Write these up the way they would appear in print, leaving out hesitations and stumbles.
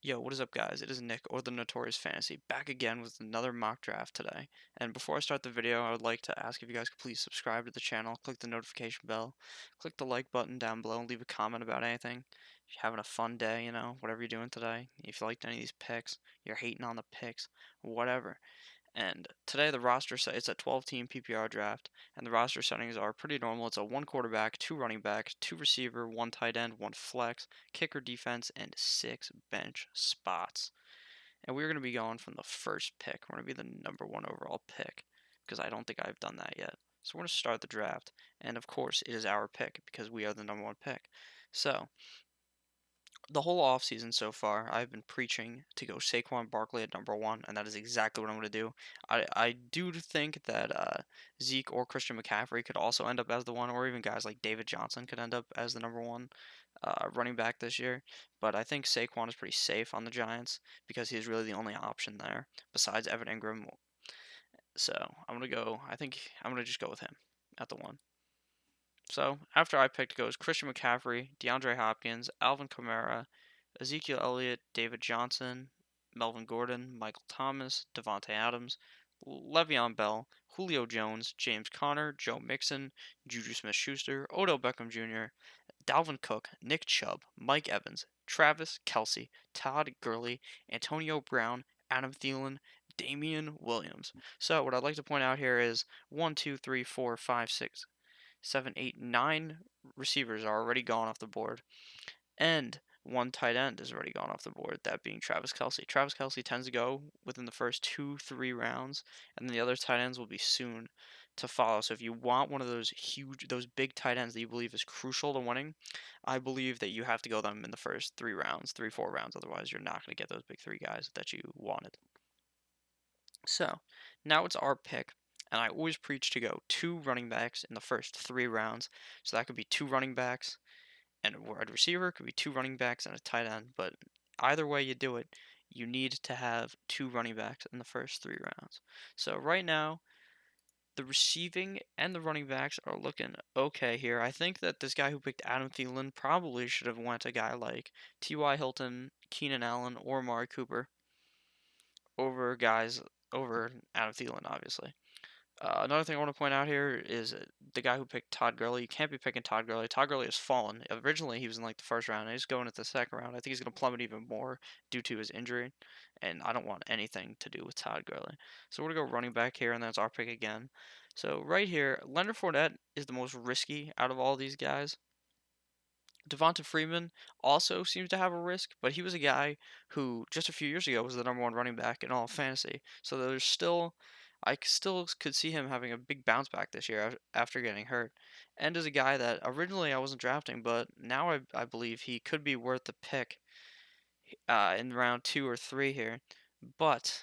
Yo, what is up, guys? It is Nick, or the Notorious Fantasy, back again with another mock draft today. And before I start the video, I would like to ask if you guys could please subscribe to the channel, click the notification bell, click the like button down below, and leave a comment about anything. If you're having a fun day, whatever you're doing today, if you liked any of these picks, you're hating on the picks, whatever. And today the roster set it's a 12-team PPR draft, and the roster settings are pretty normal. It's a one quarterback, two running backs, two receiver, one tight end, one flex, kicker, defense, and six bench spots. And we're going to be going from the first pick. We're going to be the number one overall pick because I don't think I've done that yet. So we're going to start the draft, and of course it is our pick because we are the number one pick. So the whole offseason so far, I've been preaching to go Saquon Barkley at number one, and that is exactly what I'm going to do. I do think that Zeke or Christian McCaffrey could also end up as the one, or even guys like David Johnson could end up as the number one running back this year. But I think Saquon is pretty safe on the Giants because he's really the only option there besides Evan Ingram. So I think I'm going to just go with him at the one. So after I picked goes Christian McCaffrey, DeAndre Hopkins, Alvin Kamara, Ezekiel Elliott, David Johnson, Melvin Gordon, Michael Thomas, Devontae Adams, Le'Veon Bell, Julio Jones, James Conner, Joe Mixon, Juju Smith-Schuster, Odell Beckham Jr., Dalvin Cook, Nick Chubb, Mike Evans, Travis Kelce, Todd Gurley, Antonio Brown, Adam Thielen, Damian Williams. So what I'd like to point out here is 1, 2, 3, 4, 5, 6, 7, 8, 9 receivers are already gone off the board, and one tight end is already gone off the board, that being Travis Kelce. Travis Kelce tends to go within the first 2, 3 rounds, and then the other tight ends will be soon to follow. So if you want one of those big tight ends that you believe is crucial to winning, I believe that you have to go them in the first 3 rounds, 4 rounds. Otherwise, you're not going to get those big three guys that you wanted. So now it's our pick, and I always preach to go two running backs in the first 3 rounds. So that could be two running backs and a wide receiver, could be two running backs and a tight end. But either way you do it, you need to have two running backs in the first 3 rounds. So right now, the receiving and the running backs are looking okay here. I think that this guy who picked Adam Thielen probably should have went a guy like T.Y. Hilton, Keenan Allen, or Amari Cooper over guys over Adam Thielen, obviously. Another thing I want to point out here is the guy who picked Todd Gurley. You can't be picking Todd Gurley. Todd Gurley has fallen. Originally, he was in like the first round. He's going into the second round. I think he's going to plummet even more due to his injury, and I don't want anything to do with Todd Gurley. So we're going to go running back here, and that's our pick again. So right here, Leonard Fournette is the most risky out of all these guys. Devonta Freeman also seems to have a risk, but he was a guy who just a few years ago was the number one running back in all of fantasy. So I still could see him having a big bounce back this year after getting hurt. And as a guy that originally I wasn't drafting, but now I believe he could be worth the pick in round 2 or 3 here. But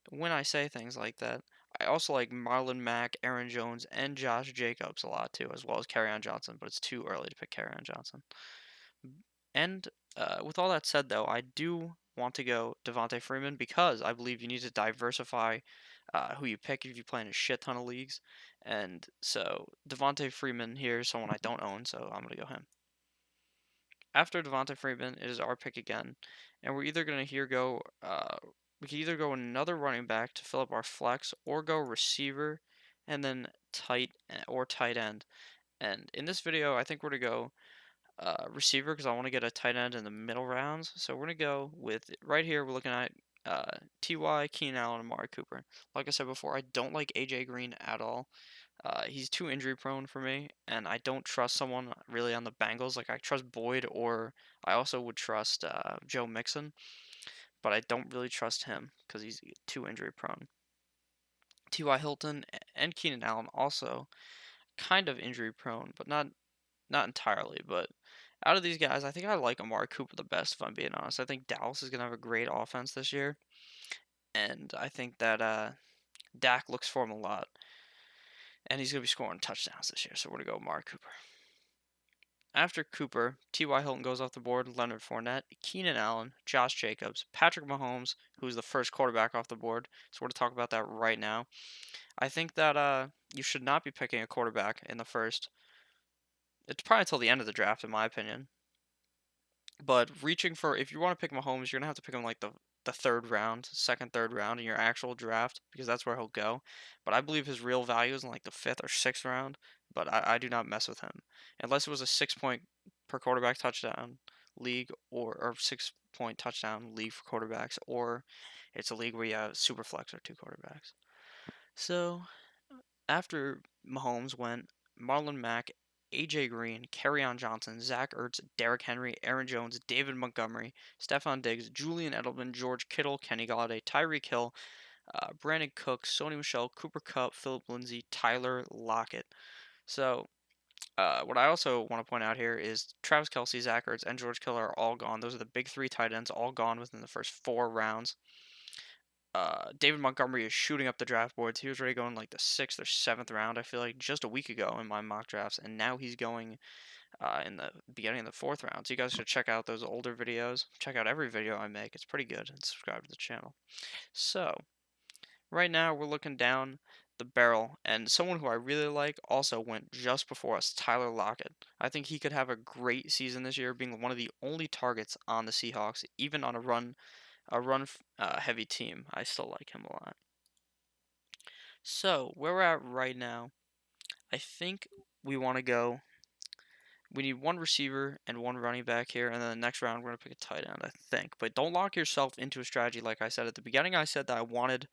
when I say things like that, I also like Marlon Mack, Aaron Jones, and Josh Jacobs a lot too, as well as Kerryon Johnson, but it's too early to pick Kerryon Johnson. And with all that said, though, I do want to go Devonta Freeman because I believe you need to diversify who you pick if you play in a shit ton of leagues. And so Devonta Freeman here is someone I don't own, so I'm going to go him. After Devonta Freeman, it is our pick again, and we're either going to we could either go another running back to fill up our flex, or go receiver, and then tight end. And in this video, I think we're going to go receiver because I want to get a tight end in the middle rounds. So we're going to go with, right here, we're looking at T.Y., Keenan Allen, and Amari Cooper. Like I said before, I don't like A.J. Green at all. He's too injury prone for me, and I don't trust someone really on the Bengals. Like, I trust Boyd, or I also would trust Joe Mixon, but I don't really trust him because he's too injury prone. T.Y. Hilton and Keenan Allen also kind of injury prone, but not entirely. But out of these guys, I think I like Amari Cooper the best, if I'm being honest. I think Dallas is going to have a great offense this year, and I think that Dak looks for him a lot, and he's going to be scoring touchdowns this year, so we're going to go Amari Cooper. After Cooper, T.Y. Hilton goes off the board, Leonard Fournette, Keenan Allen, Josh Jacobs, Patrick Mahomes, who's the first quarterback off the board, so we're going to talk about that right now. I think that you should not be picking a quarterback in the first. It's probably until the end of the draft, in my opinion. But reaching for if you want to pick Mahomes, you're gonna have to pick him like the third round, second, third round in your actual draft because that's where he'll go. But I believe his real value is in like the fifth or sixth round. But I do not mess with him unless it was a 6 point per quarterback touchdown league or 6 point touchdown league for quarterbacks, or it's a league where you have super flex or two quarterbacks. So after Mahomes went Marlon Mack, AJ Green, Kerryon Johnson, Zach Ertz, Derrick Henry, Aaron Jones, David Montgomery, Stephon Diggs, Julian Edelman, George Kittle, Kenny Golladay, Tyreek Hill, Brandon Cook, Sony Michel, Cooper Kupp, Philip Lindsay, Tyler Lockett. So, what I also want to point out here is Travis Kelce, Zach Ertz, and George Kittle are all gone. Those are the big three tight ends, all gone within the first 4 rounds. David Montgomery is shooting up the draft boards. He was ready going like the sixth or seventh round, I feel like, just a week ago in my mock drafts, and now he's going in the beginning of the fourth round. So you guys should check out those older videos. Check out every video I make. It's pretty good. And subscribe to the channel. So right now we're looking down the barrel, and someone who I really like also went just before us, Tyler Lockett. I think he could have a great season this year, being one of the only targets on the Seahawks, even on a run heavy team. I still like him a lot. So where we're at right now, I think we want to go. We need one receiver and one running back here, and then the next round we're gonna pick a tight end, I think. But don't lock yourself into a strategy. Like I said at the beginning, I said that I wanted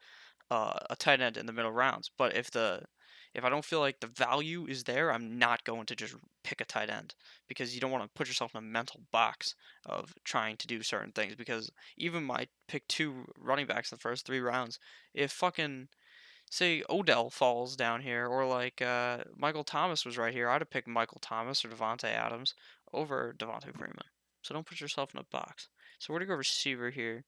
a tight end in the middle rounds. But if I don't feel like the value is there, I'm not going to just pick a tight end because you don't want to put yourself in a mental box of trying to do certain things. Because even my pick two running backs in the first 3 rounds, if fucking say Odell falls down here, or like Michael Thomas was right here, I'd have picked Michael Thomas or Devontae Adams over Devontae Freeman. So don't put yourself in a box. So we're gonna go receiver here,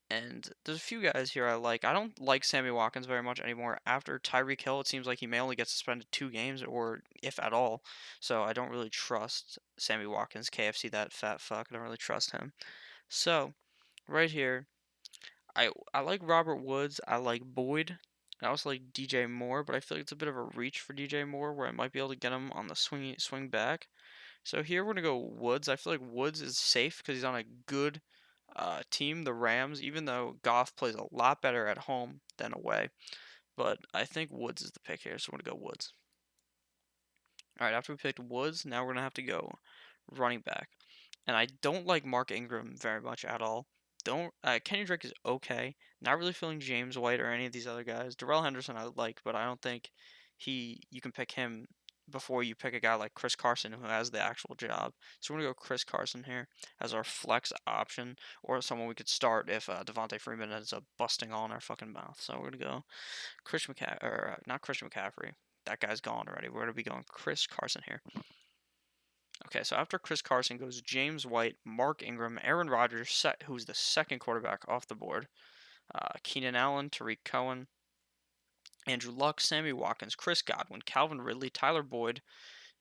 and there's a few guys here I like. I don't like Sammy Watkins very much anymore. After Tyreek Hill, it seems like he may only get suspended 2 games, or if at all. So I don't really trust Sammy Watkins, KFC, that fat fuck. I don't really trust him. So right here, I like Robert Woods. I like Boyd. I also like DJ Moore, but I feel like it's a bit of a reach for DJ Moore, where I might be able to get him on the swing back. So here we're gonna go Woods. I feel like Woods is safe because he's on a good team, the Rams. Even though Goff plays a lot better at home than away, but I think Woods is the pick here, so we're gonna go Woods. All right, after we picked Woods, now we're gonna have to go running back. And I don't like Mark Ingram very much at all. Don't Kenny Drake is okay. Not really feeling James White or any of these other guys. Darrell Henderson I like, but I don't think you can pick him before you pick a guy like Chris Carson who has the actual job. So we're gonna go Chris Carson here as our flex option, or someone we could start if Devontae Freeman ends up busting all in our fucking mouth. So we're gonna go not Christian McCaffrey. That guy's gone already. We're gonna be going Chris Carson here. Okay, so after Chris Carson goes James White, Mark Ingram, Aaron Rodgers, who's the second quarterback off the board, Keenan Allen, Tariq Cohen, Andrew Luck, Sammy Watkins, Chris Godwin, Calvin Ridley, Tyler Boyd,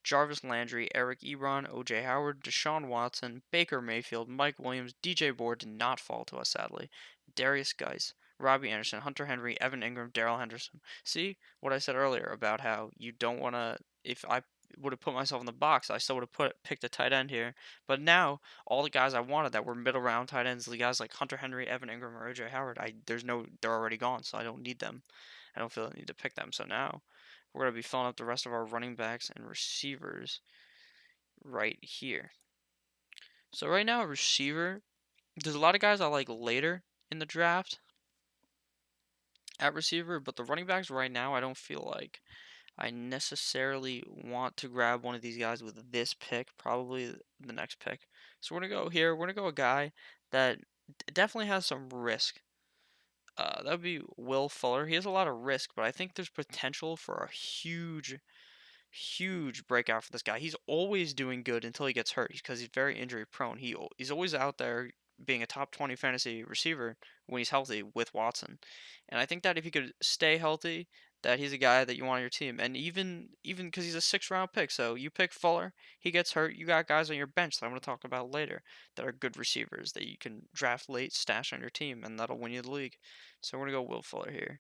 Jarvis Landry, Eric Ebron, O.J. Howard, Deshaun Watson, Baker Mayfield, Mike Williams, DJ Moore did not fall to us, sadly. Darius Geis, Robbie Anderson, Hunter Henry, Evan Ingram, Darrell Henderson. See what I said earlier about how you don't want to. If I would have put myself in the box, I still would have picked a tight end here. But now all the guys I wanted that were middle round tight ends, the guys like Hunter Henry, Evan Ingram, or O.J. Howard, they're already gone, so I don't need them. I don't feel the need to pick them. So now we're going to be filling up the rest of our running backs and receivers right here. So right now, a receiver, there's a lot of guys I like later in the draft at receiver, but the running backs right now, I don't feel like I necessarily want to grab one of these guys with this pick, probably the next pick. So we're going to go here. We're going to go a guy that definitely has some risk. That would be Will Fuller. He has a lot of risk, but I think there's potential for a huge breakout for this guy. He's always doing good until he gets hurt because he's very injury prone. He's always out there being a top 20 fantasy receiver when he's healthy with Watson. And I think that if he could stay healthy, that he's a guy that you want on your team. And even because he's a 6th round pick, so you pick Fuller, he gets hurt, you got guys on your bench that I'm going to talk about later that are good receivers that you can draft late, stash on your team, and that'll win you the league. So we're going to go Will Fuller here.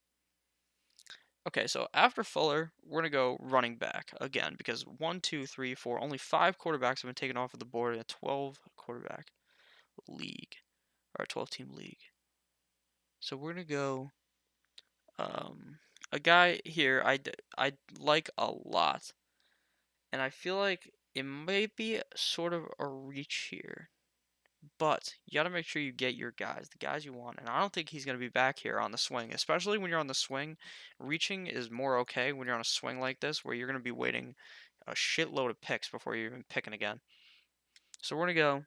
Okay, so after Fuller, we're gonna go running back again because one, two, three, four, only 5 quarterbacks have been taken off of the board in a 12 quarterback league or a 12-team league. So we're gonna go a guy here I like a lot, and I feel like it might be sort of a reach here. But you got to make sure you get your guys, the guys you want. And I don't think he's going to be back here on the swing, especially when you're on the swing. Reaching is more okay when you're on a swing like this, where you're going to be waiting a shitload of picks before you're even picking again. So we're gonna go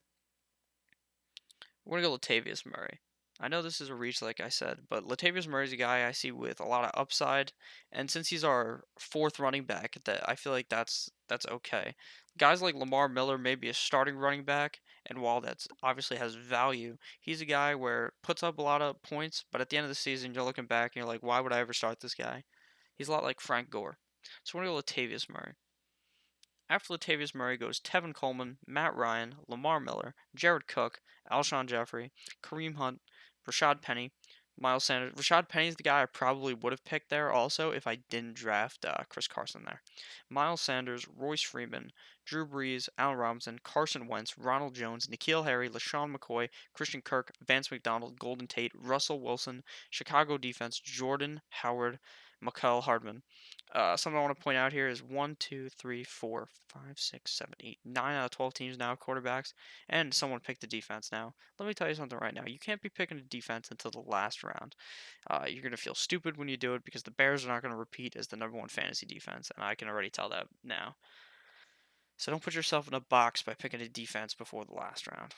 Latavius Murray. I know this is a reach, like I said, but Latavius Murray's a guy I see with a lot of upside, and since he's our fourth running back, that I feel like that's okay. Guys like Lamar Miller may be a starting running back, and while that's obviously has value, he's a guy where puts up a lot of points, but at the end of the season, you're looking back and you're like, why would I ever start this guy? He's a lot like Frank Gore. So we're gonna go Latavius Murray. After Latavius Murray goes Tevin Coleman, Matt Ryan, Lamar Miller, Jared Cook, Alshon Jeffrey, Kareem Hunt, Rashad Penny, Miles Sanders. Rashad Penny is the guy I probably would have picked there also if I didn't draft Chris Carson there. Miles Sanders, Royce Freeman, Drew Brees, Allen Robinson, Carson Wentz, Ronald Jones, N'Keal Harry, LaShawn McCoy, Christian Kirk, Vance McDonald, Golden Tate, Russell Wilson, Chicago defense, Jordan Howard, Mikael Hardman. Something I want to point out here is 1, 2, 3, 4, 5, 6, 7, 8, 9 out of 12 teams now have quarterbacks, and someone picked the defense now. Let me tell you something right now. You can't be picking a defense until the last round. You're going to feel stupid when you do it because the Bears are not going to repeat as the #1 fantasy defense, and I can already tell that now. So don't put yourself in a box by picking a defense before the last round.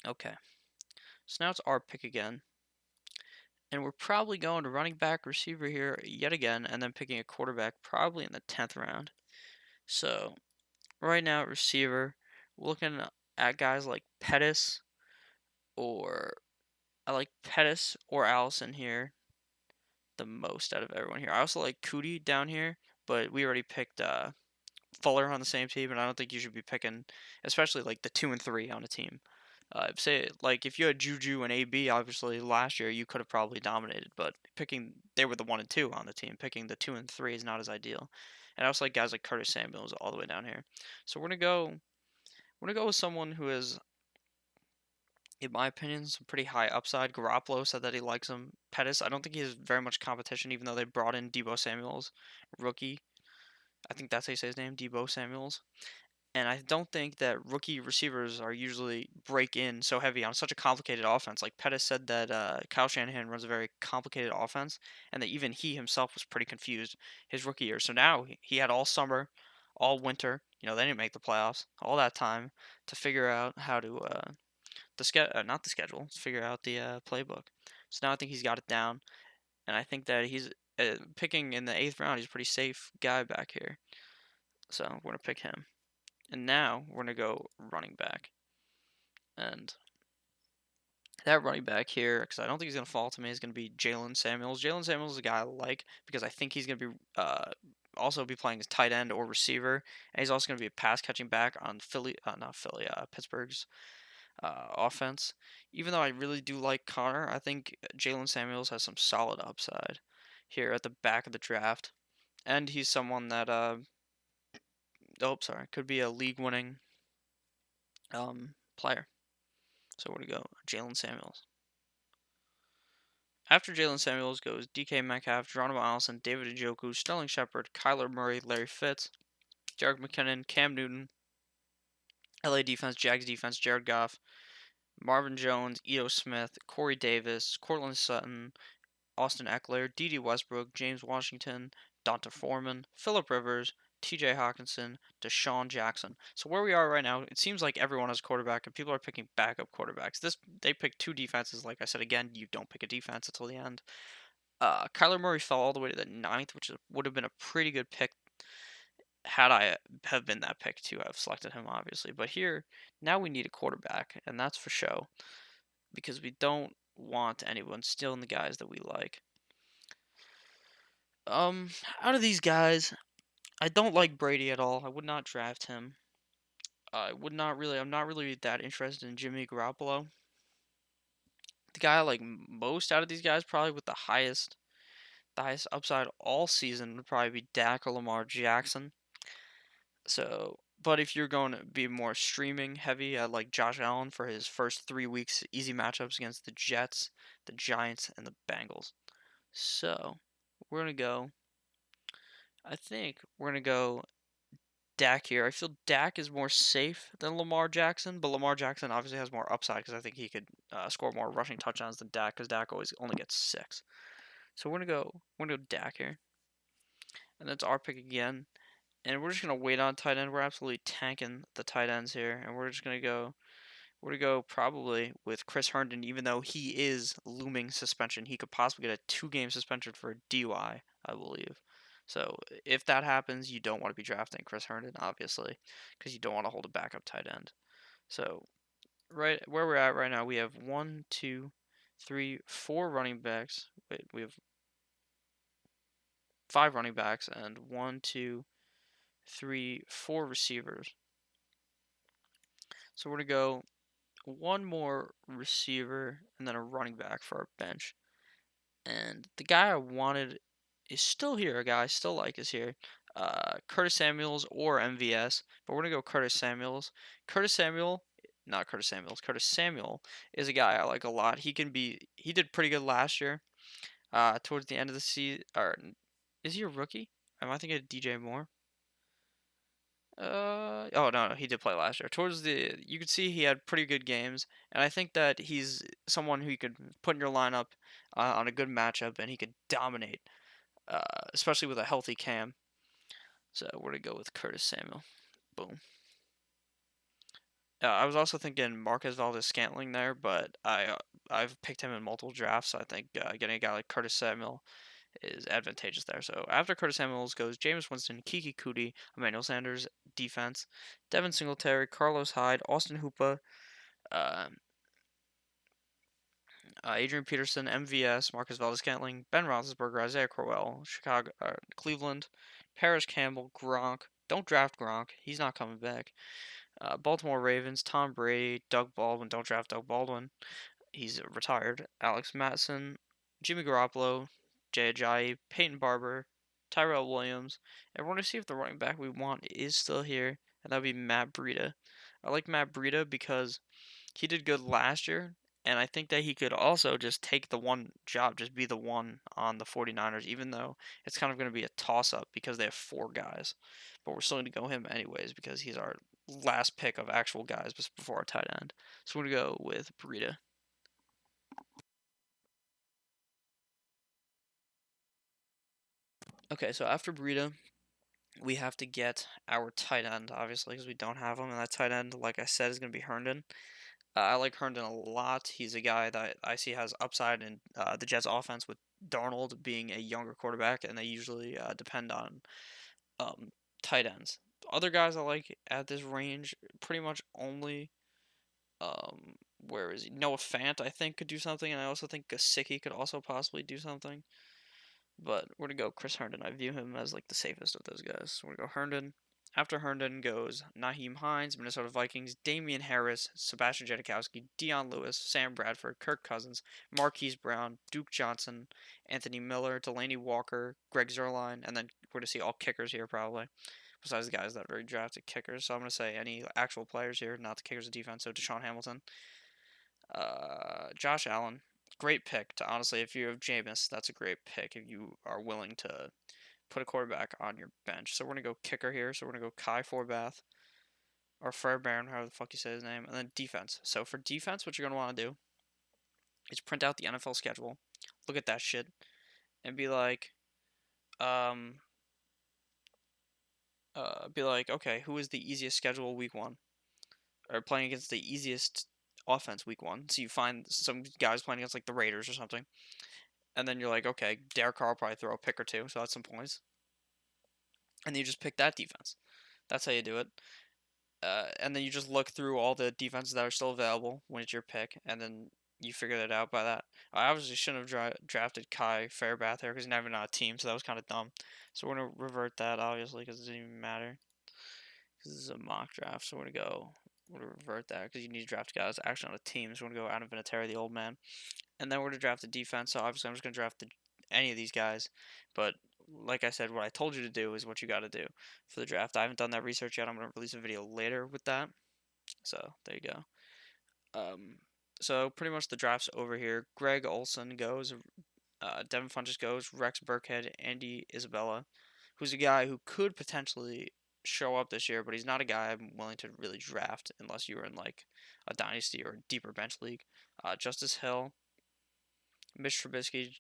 Okay. So now it's our pick again. And we're probably going to running back, receiver here yet again, and then picking a quarterback probably in the 10th round. So right now, receiver, looking at guys like Pettis or I like Pettis or Allison here the most out of everyone here. I also like Cootie down here, but we already picked Fuller on the same team, and I don't think you should be picking, especially like the 2 and 3 on a team. Say like if you had Juju and AB, obviously last year you could have probably dominated, but picking they were the 1 and 2 on the team. Picking the 2 and 3 is not as ideal. And I also like guys like Curtis Samuels all the way down here. So we're gonna go with someone who is, in my opinion, some pretty high upside. Garoppolo said that he likes him. Pettis, I don't think he has very much competition, even though they brought in Debo Samuels, rookie. I think that's how you say his name, Debo Samuels. And I don't think that rookie receivers are usually break in so heavy on such a complicated offense. Like Pettis said that Kyle Shanahan runs a very complicated offense, and that even he himself was pretty confused his rookie year. So now he had all summer, all winter. They didn't make the playoffs. All that time to figure out how to not the schedule, figure out the playbook. So now I think he's got it down, and I think that he's picking in the 8th round. He's a pretty safe guy back here. So we're gonna pick him. And now we're going to go running back. And that running back here, because I don't think he's going to fall to me, is going to be Jalen Samuels. Jalen Samuels is a guy I like because I think he's going to be also be playing as tight end or receiver. And he's also going to be a pass catching back on Pittsburgh's offense. Even though I really do like Connor, I think Jalen Samuels has some solid upside here at the back of the draft. And he's someone that, could be a league winning player. So where to go? Jalen Samuels. After Jalen Samuels goes DK Metcalf, Geronimo Allison, David Njoku, Sterling Shepard, Kyler Murray, Larry Fitz, Jerick McKinnon, Cam Newton, LA defense, Jags defense, Jared Goff, Marvin Jones, Ito Smith, Corey Davis, Cortland Sutton, Austin Eckler, Dede Westbrook, James Washington, Donta Foreman, Philip Rivers, T.J. Hawkinson, Deshaun Jackson. So where we are right now, it seems like everyone has quarterback, and people are picking backup quarterbacks. They picked 2 defenses. Like I said again, you don't pick a defense until the end. Kyler Murray fell all the way to the 9th, which would have been a pretty good pick had I have been that pick too. I've selected him obviously, but here now we need a quarterback, and that's for show because we don't want anyone stealing the guys that we like. Out of these guys, I don't like Brady at all. I would not draft him. I'm not really that interested in Jimmy Garoppolo. The guy I like most out of these guys, probably with the highest The highest upside all season would probably be Dak or Lamar Jackson. So, but if you're going to be more streaming heavy, I like Josh Allen for his first 3 weeks, easy matchups against the Jets, the Giants, and the Bengals. So, we're going to go, I think we're going to go Dak here. I feel Dak is more safe than Lamar Jackson, but Lamar Jackson obviously has more upside because I think he could score more rushing touchdowns than Dak because Dak always only gets 6. So we're gonna go Dak here, and that's our pick again. And we're just gonna wait on tight end. We're absolutely tanking the tight ends here, and we're gonna go probably with Chris Herndon, even though he is looming suspension. He could possibly get a 2-game suspension for a DUI, I believe. So if that happens, you don't want to be drafting Chris Herndon, obviously, because you don't want to hold a backup tight end. So right where we're at right now, we have 1, 2, 3, 4 running backs. Wait, we have 5 running backs and 1, 2, 3, 4 receivers. So we're gonna go one more receiver and then a running back for our bench. And the guy I wanted is still here. A guy I still like is here. Curtis Samuels or MVS, but we're gonna go Curtis Samuels. Curtis Samuel, not Curtis Samuels. Curtis Samuel is a guy I like a lot. He did pretty good last year. Towards the end of the season, or is he a rookie? Am I thinking of DJ Moore? Oh no, he did play last year. You could see he had pretty good games, and I think that he's someone who you could put in your lineup on a good matchup, and he could dominate, especially with a healthy Cam. So we're gonna go with Curtis Samuel. Boom. I was also thinking Marquez Valdes-Scantling there, but I've picked him in multiple drafts, so I think getting a guy like Curtis Samuel is advantageous there. So after Curtis Samuels goes Jameis Winston, Kiki Kuti, Emmanuel Sanders, defense, Devin Singletary, Carlos Hyde, Austin Hooper, uh, Adrian Peterson, MVS, Marcus Valdes-Scantling, Ben Roethlisberger, Isaiah Crowell, Cleveland, Paris Campbell, Gronk. Don't draft Gronk. He's not coming back. Baltimore Ravens, Tom Brady, Doug Baldwin. Don't draft Doug Baldwin. He's retired. Alex Mattison, Jimmy Garoppolo, Jay Ajayi, Peyton Barber, Tyrell Williams, and we're going to see if the running back we want is still here, and that would be Matt Breida. I like Matt Breida because he did good last year, and I think that he could also just take the one job, just be the one on the 49ers, even though it's kind of going to be a toss-up because they have 4 guys. But we're still going to go him anyways because he's our last pick of actual guys before our tight end. So we're going to go with Breida. Okay, so after Breida, we have to get our tight end, obviously, because we don't have him. And that tight end, like I said, is going to be Herndon. I like Herndon a lot. He's a guy that I see has upside in the Jets' offense with Darnold being a younger quarterback, and they usually depend on um, tight ends. Other guys I like at this range, pretty much only um, where is he? Noah Fant, I think, could do something, and I also think Gesicki could also possibly do something. But we're gonna go Chris Herndon. I view him as like the safest of those guys. So we're gonna go Herndon. After Herndon goes Naheem Hines, Minnesota Vikings, Damian Harris, Sebastian Janikowski, Dion Lewis, Sam Bradford, Kirk Cousins, Marquise Brown, Duke Johnson, Anthony Miller, Delaney Walker, Greg Zerline, and then we're gonna see all kickers here probably. Besides the guys that already drafted kickers, so I'm gonna say any actual players here, not the kickers of defense. So Deshaun Hamilton, Josh Allen, great pick. To honestly, if you have Jameis, that's a great pick. If you are willing to put a quarterback on your bench, so we're gonna go kicker here. So we're gonna go Kai Forbath or Fairbairn, however the fuck you say his name, and then defense. So for defense, what you're gonna want to do is print out the NFL schedule, look at that shit, and um, okay, who is the easiest schedule week 1, or playing against the easiest offense week 1? So you find some guys playing against like the Raiders or something. And then you're like, okay, Derek Carr will probably throw a pick or two, so that's some points. And then you just pick that defense. That's how you do it. And then you just look through all the defenses that are still available when it's your pick, and then you figure that out by that. I obviously shouldn't have drafted Kai Fairbath there because he's never on a team, so that was kind of dumb. So we're going to revert that, obviously, because it doesn't even matter. Because this is a mock draft, so we're going to revert that because you need to draft guys actually on a team. So we're going to go Adam Vinatieri, the old man. And then we're going to draft the defense, so obviously I'm just going to draft the any of these guys, but like I said, what I told you to do is what you got to do for the draft. I haven't done that research yet. I'm gonna release a video later with that. So there you go. So pretty much the draft's over here. Greg Olson goes. Devin Funches goes. Rex Burkhead, Andy Isabella, who's a guy who could potentially show up this year, but he's not a guy I'm willing to really draft unless you were in like a dynasty or a deeper bench league. Justice Hill, Mitch Trubisky,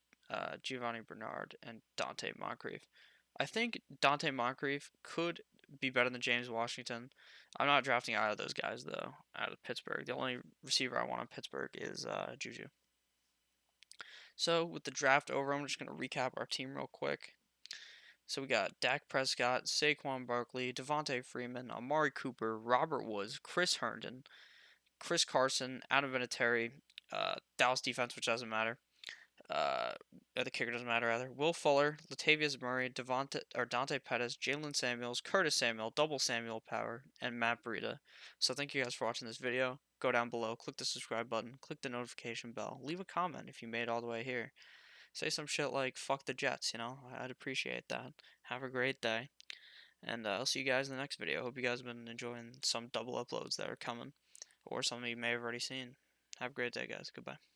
Giovanni Bernard, and Dante Moncrief. I think Dante Moncrief could be better than James Washington. I'm not drafting either of those guys though. Out of Pittsburgh, the only receiver I want in Pittsburgh is Juju. So with the draft over, I'm just gonna recap our team real quick. So we got Dak Prescott, Saquon Barkley, Devontae Freeman, Amari Cooper, Robert Woods, Chris Herndon, Chris Carson, Adam Vinatieri, Dallas defense, which doesn't matter. The kicker doesn't matter either. Will Fuller, Latavius Murray, Dante Pettis, Jalen Samuels, Curtis Samuel, Double Samuel Power, and Matt Breida. So thank you guys for watching this video. Go down below, click the subscribe button, click the notification bell, leave a comment if you made it all the way here. Say some shit like "fuck the Jets," I'd appreciate that. Have a great day, and I'll see you guys in the next video. Hope you guys have been enjoying some double uploads that are coming, or some you may have already seen. Have a great day, guys. Goodbye.